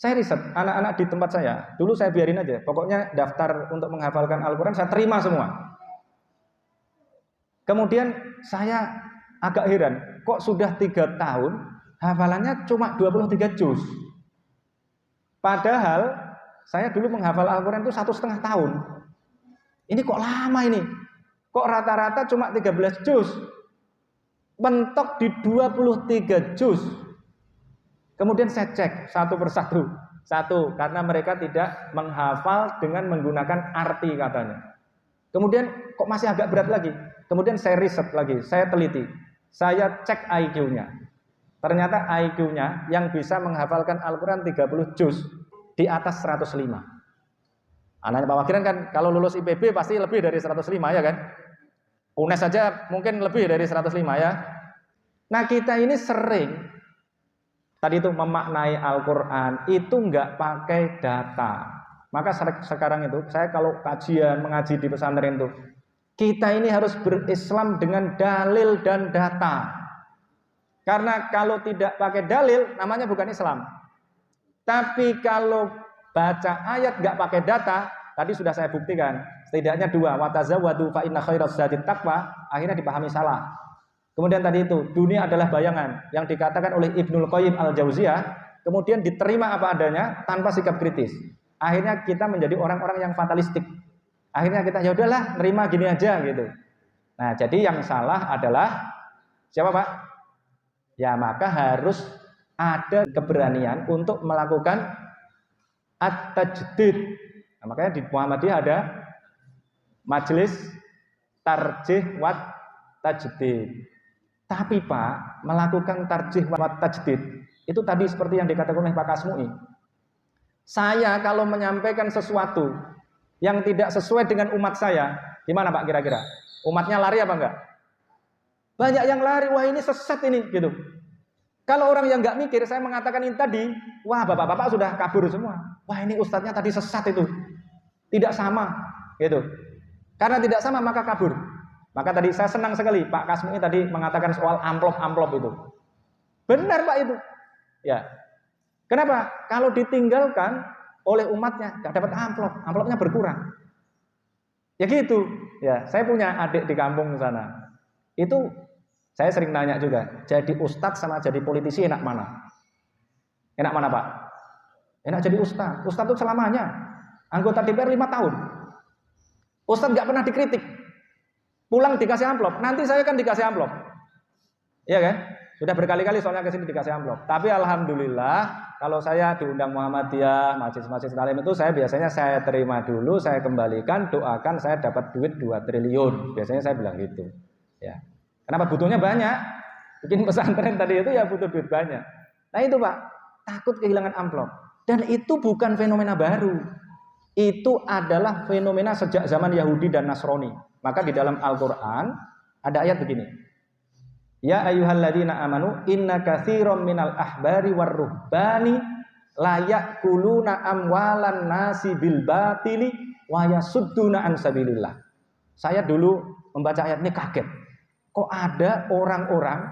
Saya riset, anak-anak di tempat saya, dulu saya biarin aja, pokoknya daftar untuk menghafalkan Al-Quran saya terima semua. Kemudian saya agak heran, kok sudah 3 tahun, hafalannya cuma 23 juz. Padahal, saya dulu menghafal Al-Quran itu 1,5 tahun. Ini kok lama ini? Kok rata-rata cuma 13 juz? Mentok di 23 juz. Kemudian saya cek satu persatu. Satu, karena mereka tidak menghafal dengan menggunakan arti katanya. Kemudian kok masih agak berat lagi. Kemudian saya riset lagi, saya teliti. Saya cek IQ-nya. Ternyata IQ-nya yang bisa menghafalkan Al-Quran 30 juz di atas 105. Anaknya Pak Wakiran kan kalau lulus IPB pasti lebih dari 105 ya kan. UNES saja mungkin lebih dari 105 ya. Nah kita ini sering tadi itu memaknai Al-Quran itu nggak pakai data. Maka sekarang itu saya kalau kajian mengaji di pesantren itu kita ini harus berislam dengan dalil dan data. Karena kalau tidak pakai dalil namanya bukan Islam. Tapi kalau baca ayat nggak pakai data, tadi sudah saya buktikan setidaknya 2, watazawwadu fa inna khairaz zadit taqwa, akhirnya dipahami salah. Kemudian tadi itu, dunia adalah bayangan yang dikatakan oleh Ibnul Qayyim Al-Jauziyah, kemudian diterima apa adanya tanpa sikap kritis. Akhirnya kita menjadi orang-orang yang fatalistik. Akhirnya kita ya udahlah, nerima gini aja gitu. Nah, jadi yang salah adalah siapa, Pak? Ya, maka harus ada keberanian untuk melakukan at-tajdid. Nah, makanya di Muhammadiyah ada majelis tarjih wat tajdid. Tapi Pak, melakukan tarjih wat tajdid itu tadi seperti yang dikatakan oleh Pak Kasmui. Saya kalau menyampaikan sesuatu yang tidak sesuai dengan umat saya, gimana Pak kira-kira? Umatnya lari apa enggak? Banyak yang lari, wah ini sesat ini gitu. Kalau orang yang enggak mikir, saya mengatakan ini tadi, wah bapak-bapak sudah kabur semua. Wah ini ustadznya tadi sesat itu. Tidak sama gitu. Karena tidak sama maka kabur. Maka tadi saya senang sekali Pak Kasmui tadi mengatakan soal amplop-amplop itu. Benar Pak itu. Ya. Kenapa? Kalau ditinggalkan oleh umatnya nggak dapat amplop, amplopnya berkurang. Ya gitu. Ya, saya punya adik di kampung sana. Itu saya sering nanya juga, jadi ustadz sama jadi politisi enak mana? Enak mana Pak? Enak jadi ustadz. Ustadz itu selamanya. Anggota DPR 5 tahun. Ustadz nggak pernah dikritik. Pulang dikasih amplop, nanti saya kan dikasih amplop. Iya kan? Sudah berkali-kali soalnya kesini dikasih amplop. Tapi alhamdulillah kalau saya diundang Muhammadiyah, majelis-majelis taklim itu saya biasanya saya terima dulu, saya kembalikan, doakan saya dapat duit 2 triliun. Biasanya saya bilang gitu. Ya. Kenapa butuhnya banyak? Bikin pesantren tadi itu ya butuh duit banyak. Nah itu Pak, takut kehilangan amplop. Dan itu bukan fenomena baru. Itu adalah fenomena sejak zaman Yahudi dan Nasrani. Maka di dalam Al-Quran ada ayat begini. Ya ayyuhalladzina amanu inna katsiran minal ahbari warruhbani la ya'kuluna amwalan nasi bil batili wa yasudduna an sabilillah. Saya dulu membaca ayat ini kaget. Kok ada orang-orang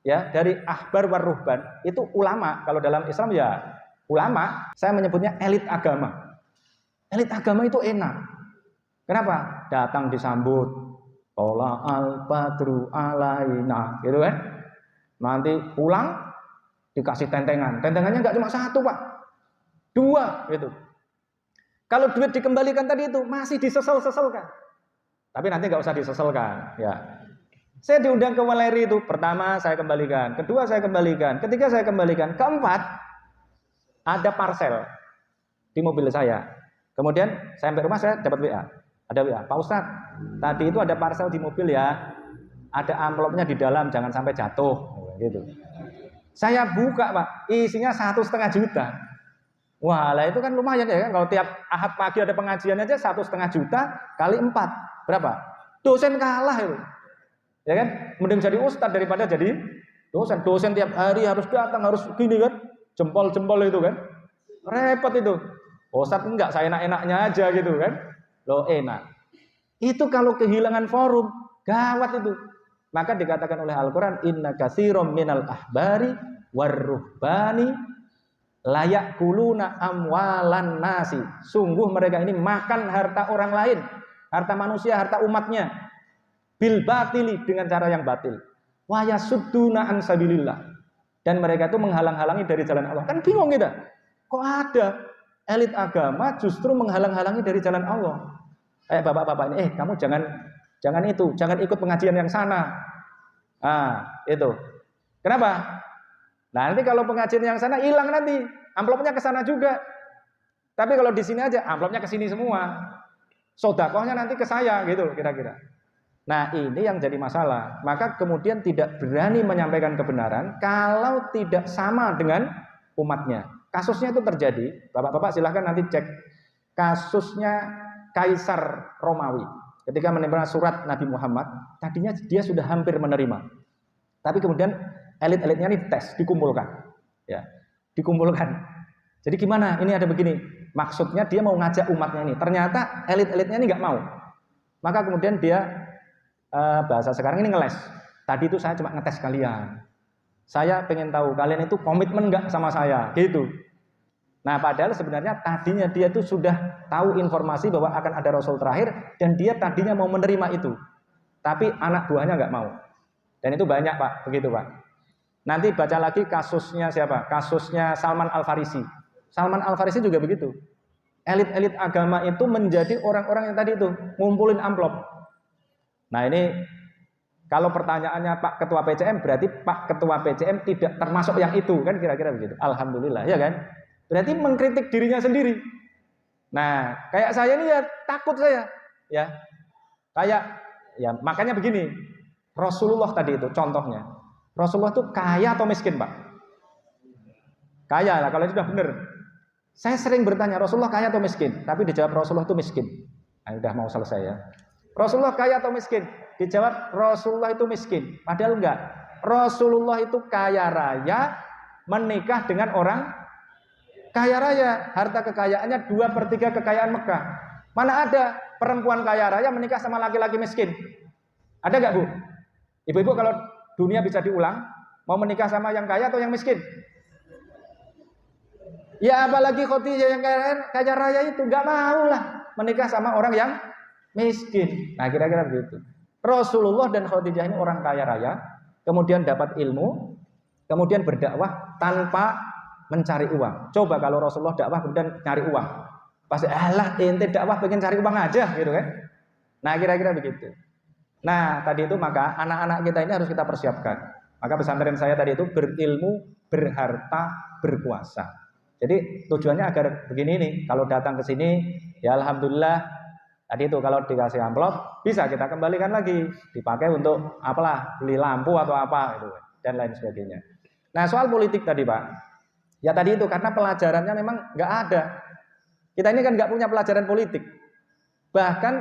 ya dari ahbar warruhban itu ulama, kalau dalam Islam ya ulama, saya menyebutnya elit agama. Elit agama itu enak. Kenapa? Datang disambut, Tola al-badru alaina, gitu kan? Nanti pulang dikasih tentengan. Tentengannya nggak cuma 1 Pak, 2 gitu. Kalau duit dikembalikan tadi itu masih disesel-seselkan. Tapi nanti nggak usah diseselkan, ya. Saya diundang ke Waleri itu, pertama saya kembalikan, kedua saya kembalikan, ketiga saya kembalikan, keempat ada parcel di mobil saya. Kemudian saya sampai rumah saya dapat WA. Ada WA, Pak Ustadz, tadi itu ada parcel di mobil ya, ada amplopnya di dalam, jangan sampai jatuh, gitu. Saya buka Pak, isinya 1,5 juta. Wah, lah itu kan lumayan ya kan, kalau tiap Ahad pagi ada pengajian aja 1,5 juta kali 4, berapa? Dosen kalah itu, ya kan? Mending jadi ustadz daripada jadi dosen. Dosen tiap hari harus datang, harus gini kan, jempol-jempol itu kan, repot itu. Ustadz enggak, saya enak-enaknya aja gitu kan. Loh enak. Itu kalau kehilangan forum, gawat itu. Maka dikatakan oleh Al-Quran, inna katsiran minal ahbari warruhbani layak kuluna amwalan nasi. Sungguh mereka ini makan harta orang lain, harta manusia, harta umatnya, bil batili, dengan cara yang batil. Wa yasudduna an sabilillah, dan mereka itu menghalang-halangi dari jalan Allah. Kan bingung kita, kok ada elit agama justru menghalang-halangi dari jalan Allah. Bapak-bapak ini, kamu jangan itu, jangan ikut pengajian yang sana. Itu. Kenapa? Nah, nanti kalau pengajian yang sana hilang, nanti amplopnya ke sana juga. Tapi kalau di sini aja amplopnya ke sini semua. Sodakohnya nanti ke saya gitu kira-kira. Nah, ini yang jadi masalah. Maka kemudian tidak berani menyampaikan kebenaran kalau tidak sama dengan umatnya. Kasusnya itu terjadi. Bapak-bapak silahkan nanti cek kasusnya Kaisar Romawi. Ketika menerima surat Nabi Muhammad, tadinya dia sudah hampir menerima. Tapi kemudian elit-elitnya ini tes, dikumpulkan. Ya, dikumpulkan. Jadi gimana? Ini ada begini. Maksudnya dia mau ngajak umatnya ini. Ternyata elit-elitnya ini nggak mau. Maka kemudian dia bahasa sekarang ini ngeles. Tadi itu saya cuma ngetes kalian. Saya pengen tahu kalian itu komitmen nggak sama saya, gitu. Nah, padahal sebenarnya tadinya dia itu sudah tahu informasi bahwa akan ada Rasul terakhir dan dia tadinya mau menerima itu. Tapi anak buahnya nggak mau. Dan itu banyak, Pak, begitu, Pak. Nanti baca lagi kasusnya siapa? Kasusnya Salman Al-Farisi. Salman Al-Farisi juga begitu. Elit-elit agama itu menjadi orang-orang yang tadi itu ngumpulin amplop. Nah, ini kalau pertanyaannya Pak Ketua PCM, berarti Pak Ketua PCM tidak termasuk yang itu, kan kira-kira begitu. Alhamdulillah, ya kan? Berarti mengkritik dirinya sendiri. Nah, kayak saya ini ya takut saya, ya. Kayak ya makanya begini. Rasulullah tadi itu contohnya. Rasulullah itu kaya atau miskin, Pak? Kaya lah, kalau itu sudah benar. Saya sering bertanya, Rasulullah kaya atau miskin? Tapi dijawab Rasulullah itu miskin. Nah, udah mau selesai ya. Rasulullah kaya atau miskin? Dijawab Rasulullah itu miskin. Padahal enggak. Rasulullah itu kaya raya, menikah dengan orang kaya raya. Harta kekayaannya 2/3 kekayaan Mekah. Mana ada perempuan kaya raya menikah sama laki-laki miskin? Ada enggak, Bu? Ibu-ibu kalau dunia bisa diulang, mau menikah sama yang kaya atau yang miskin? Ya apalagi Khadijah yang kaya raya itu enggak mau lah menikah sama orang yang miskin. Nah, kira-kira begitu. Rasulullah dan Khadijah ini orang kaya raya, kemudian dapat ilmu, kemudian berdakwah tanpa mencari uang. Coba kalau Rasulullah dakwah kemudian cari uang, pasti ente dakwah pengen cari uang aja, gitu kan? Nah, kira-kira begitu. Nah, tadi itu maka anak-anak kita ini harus kita persiapkan. Maka pesantren saya tadi itu berilmu, berharta, berkuasa. Jadi tujuannya agar begini nih, kalau datang ke sini, ya alhamdulillah. Tadi itu kalau dikasih amplop bisa kita kembalikan lagi, dipakai untuk apalah, beli lampu atau apa gitu dan lain sebagainya. Nah, soal politik tadi, Pak. Ya tadi itu karena pelajarannya memang nggak ada. Kita ini kan nggak punya pelajaran politik. Bahkan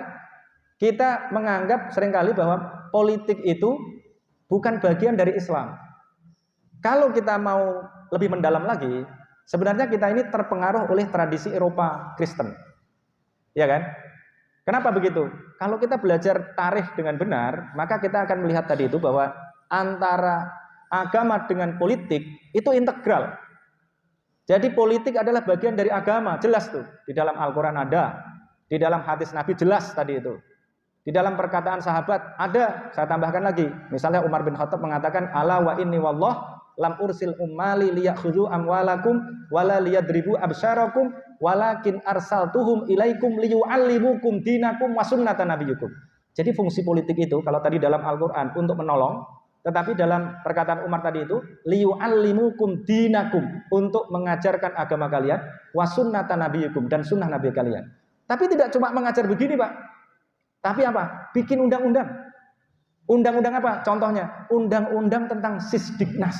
kita menganggap seringkali bahwa politik itu bukan bagian dari Islam. Kalau kita mau lebih mendalam lagi, sebenarnya kita ini terpengaruh oleh tradisi Eropa Kristen. Ya kan? Kenapa begitu? Kalau kita belajar tarikh dengan benar, maka kita akan melihat tadi itu bahwa antara agama dengan politik itu integral. Jadi politik adalah bagian dari agama, jelas tuh. Di dalam Al-Quran ada, di dalam hadis Nabi jelas tadi itu. Di dalam perkataan sahabat ada, saya tambahkan lagi. Misalnya Umar bin Khattab mengatakan, ala wa inni wallah lam ursil ummali liyakhudhu amwalakum wala liyadribu absyarakum walakin arsaltuhum ilaikum liyu'allimukum dinakum wa sunnata nabiyukum. Jadi fungsi politik itu kalau tadi dalam Al-Qur'an untuk menolong, tetapi dalam perkataan Umar tadi itu liyu'allimukum dinakum, untuk mengajarkan agama kalian, wa sunnata nabiyukum, dan sunnah nabi kalian. Tapi tidak cuma mengajar begini, Pak. Tapi apa? Bikin undang-undang. Undang-undang apa? Contohnya, undang-undang tentang Sisdiknas.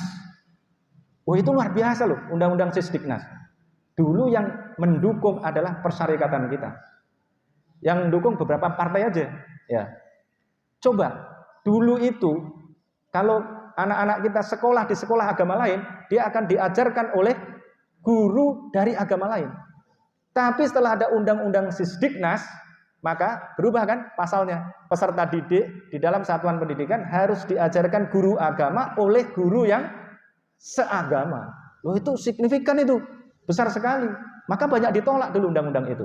Oh, itu luar biasa loh, undang-undang Sisdiknas. Dulu yang mendukung adalah persyarikatan kita. Yang mendukung beberapa partai aja, ya. Coba, dulu itu kalau anak-anak kita sekolah di sekolah agama lain, dia akan diajarkan oleh guru dari agama lain. Tapi setelah ada undang-undang Sisdiknas, maka berubah kan pasalnya. Peserta didik di dalam satuan pendidikan harus diajarkan guru agama oleh guru yang seagama. Loh, itu signifikan itu. besar sekali. Maka banyak ditolak dulu undang-undang itu.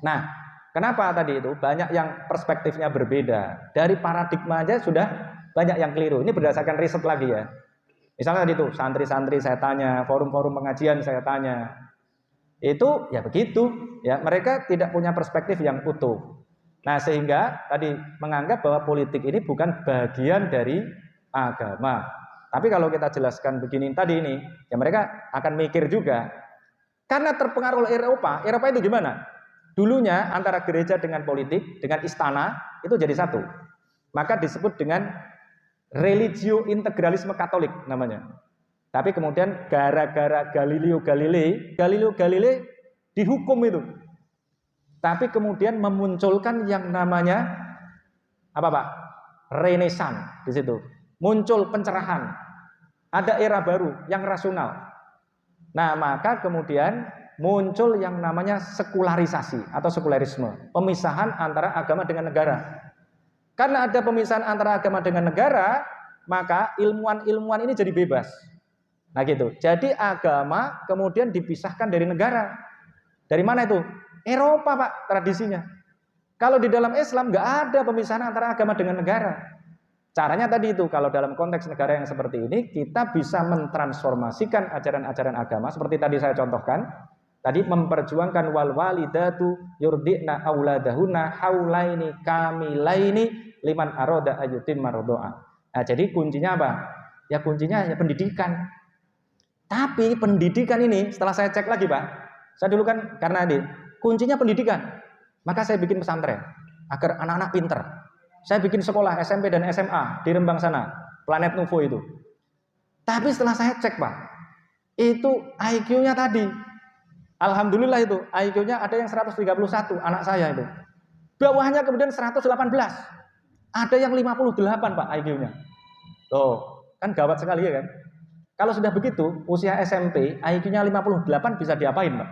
Nah, kenapa tadi itu? Banyak yang perspektifnya berbeda. Dari paradigma aja sudah banyak yang keliru. Ini berdasarkan riset lagi ya. Misalnya tadi itu, santri-santri saya tanya, forum-forum pengajian saya tanya. Itu ya begitu, ya mereka tidak punya perspektif yang utuh. Nah, sehingga tadi menganggap bahwa politik ini bukan bagian dari agama. Tapi kalau kita jelaskan begini tadi ini, ya mereka akan mikir juga. Karena terpengaruh oleh Eropa itu gimana? Dulunya antara gereja dengan politik, dengan istana, itu jadi satu. Maka disebut dengan religio integralisme Katolik namanya. Tapi kemudian gara-gara Galileo Galilei dihukum itu. Tapi kemudian memunculkan yang namanya apa Pak? Renaissance di situ. Muncul pencerahan. Ada era baru yang rasional. Nah, maka kemudian muncul yang namanya sekularisasi atau sekularisme, pemisahan antara agama dengan negara. Karena ada pemisahan antara agama dengan negara, maka ilmuwan-ilmuwan ini jadi bebas. Nah gitu. Jadi agama kemudian dipisahkan dari negara. Dari mana itu? Eropa Pak tradisinya. Kalau di dalam Islam nggak ada pemisahan antara agama dengan negara. Caranya tadi itu, kalau dalam konteks negara yang seperti ini, kita bisa mentransformasikan ajaran-ajaran agama seperti tadi saya contohkan. Tadi memperjuangkan wal walidatu yurdi'na auladahunna haulaini kamilaini liman aroda ayutin marodoa. Nah, jadi kuncinya apa? Ya kuncinya ya pendidikan. Tapi pendidikan ini setelah saya cek lagi Pak, saya dulu kan karena kuncinya pendidikan. Maka saya bikin pesantren agar anak-anak pinter. Saya bikin sekolah SMP dan SMA di Rembang sana, Planet Nuvo itu. Tapi setelah saya cek Pak, itu IQ-nya tadi, alhamdulillah itu IQ-nya ada yang 131 anak saya itu. Bawahnya kemudian 118. Ada yang 58 Pak IQ-nya. Loh, kan gawat sekali ya kan? Kalau sudah begitu, usia SMP IQ-nya 58 bisa diapain Pak?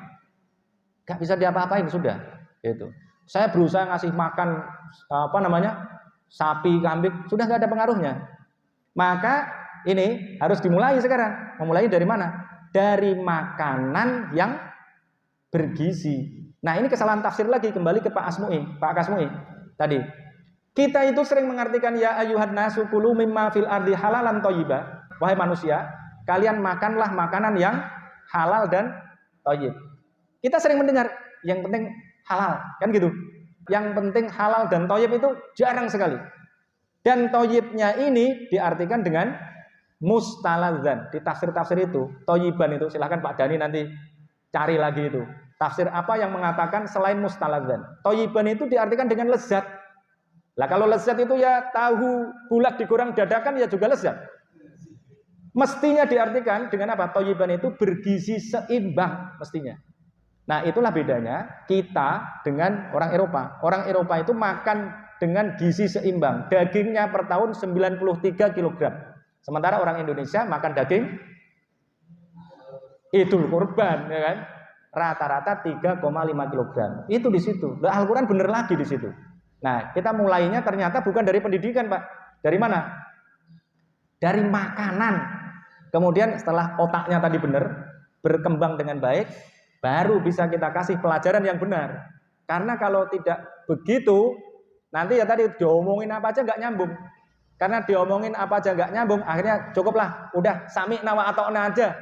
Gak bisa diapa-apain sudah. Gitu. Saya berusaha ngasih makan sapi, kambing, sudah nggak ada pengaruhnya. Maka ini harus dimulai sekarang. Memulai dari mana? Dari makanan yang bergizi. Nah ini kesalahan tafsir lagi, kembali ke Pak Kasmui tadi. Kita itu sering mengartikan ya ayyuhan nasu kulu mimma fil ardi halalan thayyiba. Wahai manusia, kalian makanlah makanan yang halal dan thayyib. Kita sering mendengar yang penting halal, kan gitu. Yang penting halal dan thayyib itu jarang sekali. Dan thayyibnya ini diartikan dengan mustaladzan. Di tafsir-tafsir itu, thayyiban itu silahkan Pak Dani nanti cari lagi itu. Tafsir apa yang mengatakan selain mustaladzan. Thayyiban itu diartikan dengan lezat. Lah kalau lezat itu ya tahu bulat digoreng dadakan ya juga lezat. Mestinya diartikan dengan apa? Thayyiban itu bergizi seimbang mestinya. Nah itulah bedanya kita dengan orang Eropa. Orang Eropa itu makan dengan gizi seimbang. Dagingnya per tahun 93 kg. Sementara orang Indonesia makan daging Idul Kurban, ya kan? Rata-rata 3,5 kg. Itu di situ. Al-Quran bener lagi di situ. Nah kita mulainya ternyata bukan dari pendidikan Pak. Dari mana? Dari makanan. Kemudian setelah otaknya tadi benar, berkembang dengan baik, baru bisa kita kasih pelajaran yang benar. Karena kalau tidak begitu, nanti ya tadi diomongin apa aja nggak nyambung. Karena diomongin apa aja nggak nyambung, akhirnya cukuplah, udah sami'na wa ata'na aja.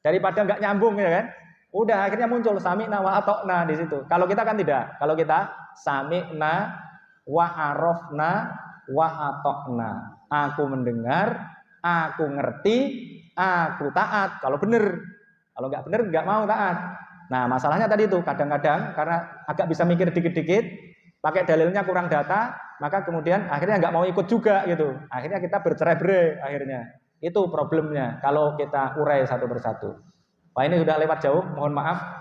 Daripada nggak nyambung ya kan. Udah akhirnya muncul sami'na wa ata'na di situ. Kalau kita kan tidak. Kalau kita sami'na wa arafna wa ata'na. Aku mendengar, aku ngerti, aku taat. Kalau benar. Kalau nggak benar nggak mau taat. Nah masalahnya tadi itu kadang-kadang karena agak bisa mikir dikit-dikit, pakai dalilnya kurang data, maka kemudian akhirnya nggak mau ikut juga gitu. Akhirnya kita bercerai-berai akhirnya. Itu problemnya kalau kita urai satu persatu. Wah ini sudah lewat jauh, mohon maaf.